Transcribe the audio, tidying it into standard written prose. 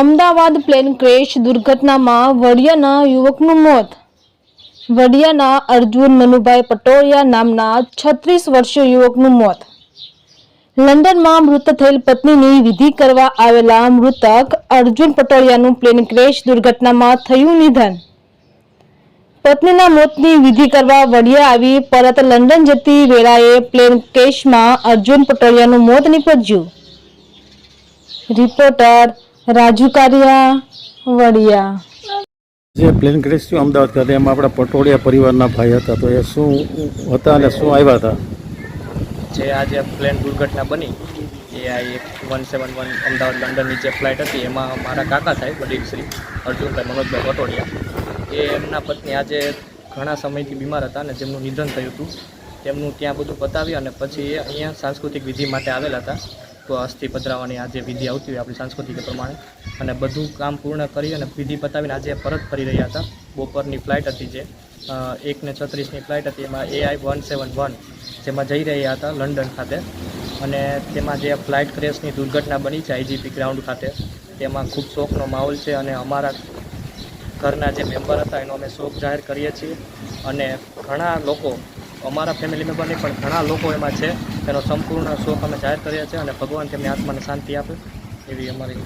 Ahmedabad plane crash દુર્ઘટનામાં વડિયાના યુવકનું મોત. વડિયાના અર્જુન મનુભાઈ પટોળિયા નામના 36 વર્ષીય યુવકનું મોત. લંડનમાં મૃત થયેલ પત્નીની વિધિ કરવા આવેલા મૃતક અર્જુન પટોળિયાનું પ્લેન ક્રેશ દુર્ઘટનામાં થયું નિધન. પત્નીના મોતની વિધિ કરવા વડિયા આવી પરત લંડન જતી વેળાએ પ્લેન ક્રેશમાં અર્જુન પટોળિયાનું મોત નીપજ્યું. રિપોર્ટર રાજુ કારિયા, વડિયા. જે પ્લેન ક્રેશ થયું અમદાવાદ ખાતે, એમાં આપણા પટોળિયા પરિવારના ભાઈ હતા, તો એ શું હતા અને શું આવ્યા હતા? જે આજે પ્લેન દુર્ઘટના બની એ આ 171 અમદાવાદ લંડનની જે ફ્લાઇટ હતી એમાં મારા કાકા સાહેબ વડીલ શ્રી અર્જુનભાઈ મનોજભાઈ પટોળિયા એ એમના પત્ની આજે ઘણા સમયથી બીમાર હતા અને જેમનું નિધન થયું હતું તેમનું ત્યાં બધું પતાવી અને પછી એ અહીંયા સાંસ્કૃતિક વિધિ માટે આવેલા હતા. તો અસ્થિ પધરાવવાની આજે વિધિ આવતી હોય આપણી સંસ્કૃતિ પ્રમાણે, અને બધું કામ પૂર્ણ કરી અને વિધિ પતાવીને આજે પરત ફરી રહ્યા હતા. બપોરની ફ્લાઇટ હતી જે 1:36ની ફ્લાઇટ હતી, એમાં AI 171 જેમાં જઈ રહ્યા હતા લંડન ખાતે. અને તેમાં જે ફ્લાઇટ ક્રેશની દુર્ઘટના બની છે IGP ગ્રાઉન્ડ ખાતે, તેમાં ખૂબ શોકનો માહોલ છે અને અમારા ઘરના જે મેમ્બર હતા એનો અમે શોક જાહેર કરીએ છીએ. અને ઘણા લોકો, અમારા ફેમિલી મેમ્બરની પણ ઘણા લોકો એમાં છે, તેનો સંપૂર્ણ શોક અમે જાહેર કરીએ છીએ અને ભગવાન તેમની આત્માને શાંતિ આપે એવી અમારી